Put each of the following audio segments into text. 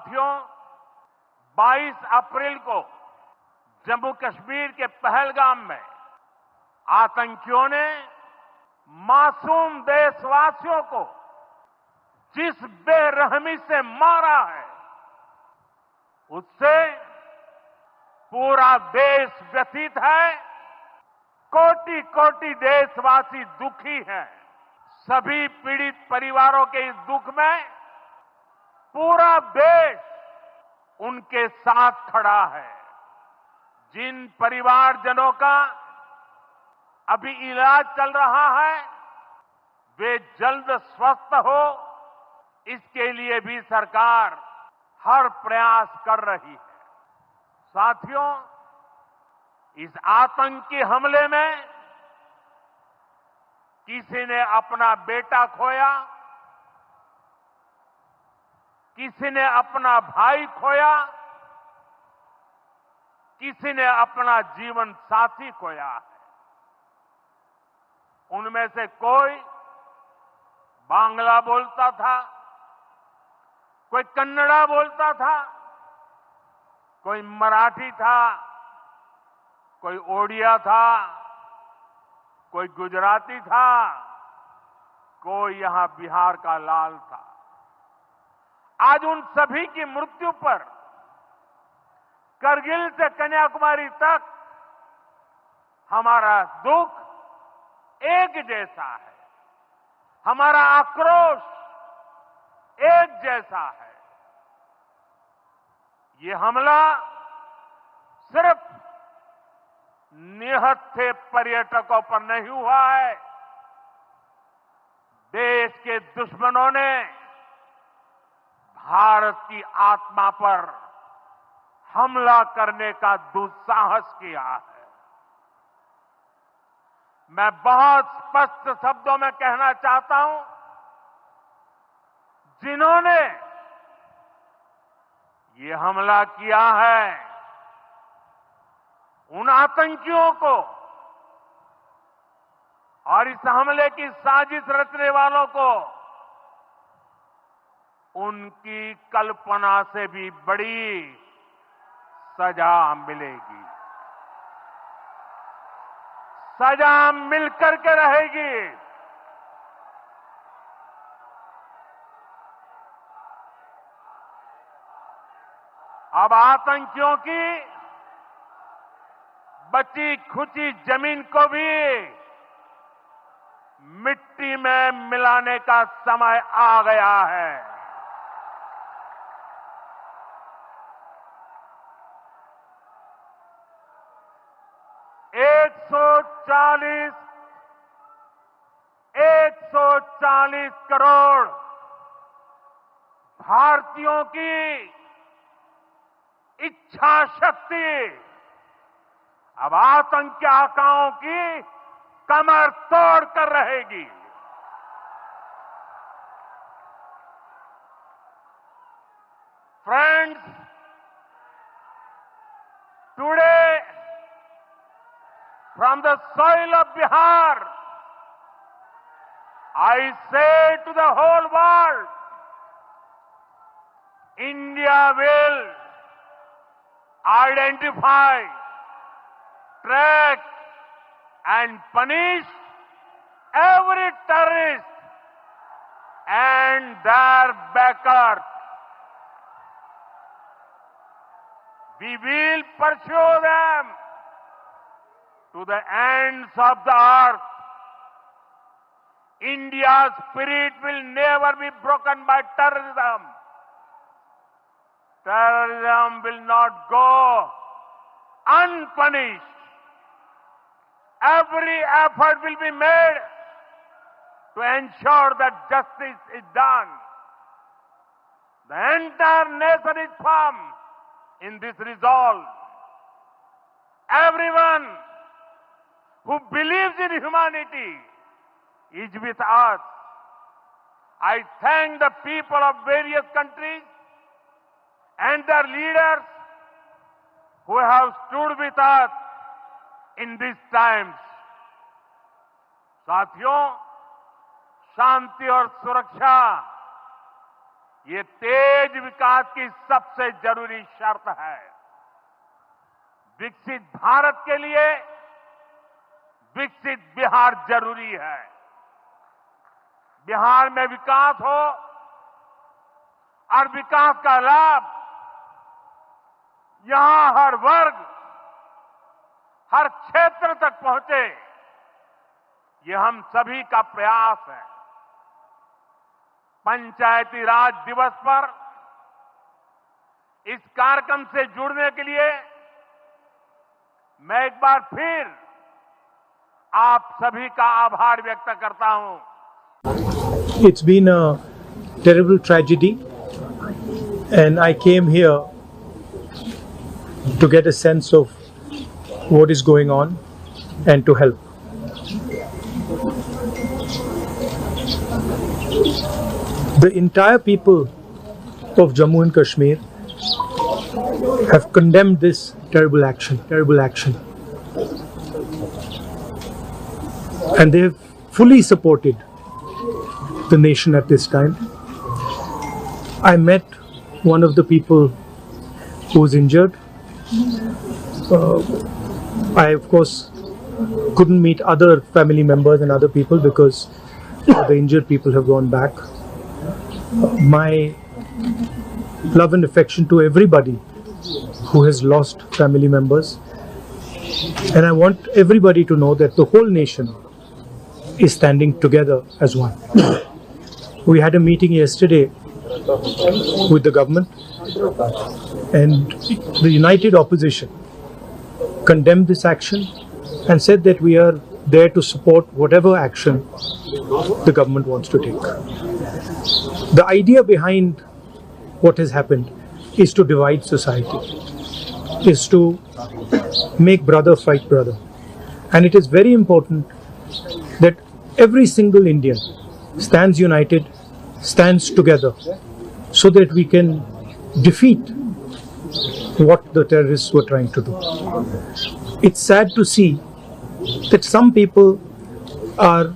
साथियों, 22 अप्रैल को जम्मू कश्मीर के पहलगाम में आतंकियों ने मासूम देशवासियों को जिस बेरहमी से मारा है, उससे पूरा देश व्यथित है। कोटि कोटि देशवासी दुखी हैं। सभी पीड़ित परिवारों के इस दुख में पूरा देश उनके साथ खड़ा है। जिन परिवारजनों का अभी इलाज चल रहा है, वे जल्द स्वस्थ हो, इसके लिए भी सरकार हर प्रयास कर रही है। साथियों, इस आतंकी हमले में किसी ने अपना बेटा खोया, किसी ने अपना भाई खोया, किसी ने अपना जीवन साथी खोया है। उनमें से कोई बांग्ला बोलता था, कोई कन्नड़ा बोलता था, कोई मराठी था, कोई ओडिया था, कोई गुजराती था, कोई यहां बिहार का लाल था। आज उन सभी की मृत्यु पर करगिल से कन्याकुमारी तक हमारा दुख एक जैसा है, हमारा आक्रोश एक जैसा है। ये हमला सिर्फ निहत्थे पर्यटकों पर नहीं हुआ है। देश के दुश्मनों ने भारत की आत्मा पर हमला करने का दुस्साहस किया है। मैं बहुत स्पष्ट शब्दों में कहना चाहता हूं, जिन्होंने ये हमला किया है, उन आतंकियों को और इस हमले की साजिश रचने वालों को उनकी कल्पना से भी बड़ी सजा मिलेगी। सजा मिलकर के रहेगी। अब आतंकियों की बची खुची जमीन को भी मिट्टी में मिलाने का समय आ गया है। एक सौ चालीस करोड़ भारतीयों की इच्छा शक्ति अब आतंकी आकाओं की कमर तोड़ कर रहेगी। Friends, today from the soil of Bihar, I say to the whole world, India will identify, track and punish every terrorist and their backers. We will pursue them to the ends of the earth. India's spirit will never be broken by terrorism. Terrorism will not go unpunished. Every effort will be made to ensure that justice is done. The entire nation is firm in this resolve. Everyone who believes in humanity is with us. I thank the people of various countries and their leaders who have stood with us in these times. साथियों, शांति और सुरक्षा ये तेज विकास की सबसे जरूरी शर्त है। विकसित भारत के लिए विकसित बिहार जरूरी है। बिहार में विकास हो और विकास का लाभ यहां हर वर्ग, हर क्षेत्र तक पहुंचे, ये हम सभी का प्रयास है। पंचायती राज दिवस पर इस कार्यक्रम से जुड़ने के लिए मैं एक बार फिर आप सभी का आभार व्यक्त करता हूं। It's been a terrible tragedy, and I came here to get a sense of what is going on and to help. The entire people of Jammu and Kashmir have condemned this terrible action, and they have fully supported the nation at this time. I met one of the people who was injured. I of course couldn't meet other family members and other people because the injured people have gone back. My love and affection to everybody who has lost family members, and I want everybody to know that the whole nation is standing together as one. We had a meeting yesterday with the government, and the united opposition condemned this action and said that we are there to support whatever action the government wants to take. The idea behind what has happened is to divide society, is to make brother fight brother. And it is very important that every single Indian stands united, stands together, so that we can defeat what the terrorists were trying to do. It's sad to see that some people are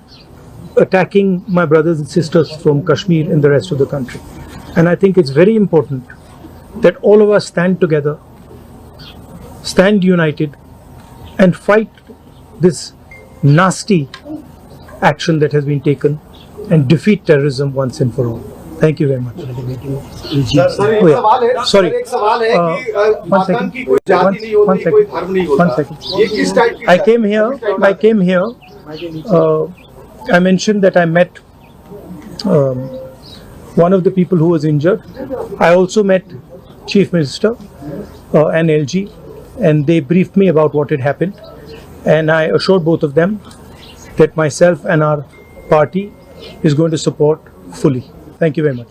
attacking my brothers and sisters from Kashmir and the rest of the country. And I think it's very important that all of us stand together, stand united, and fight this nasty action that has been taken and defeat terrorism once and for all. Thank you very much. Sorry. One second. I came here. I mentioned that I met one of the people who was injured. I also met Chief Minister and LG, and they briefed me about what had happened. And I assured both of them that myself and our party is going to support fully. Thank you very much.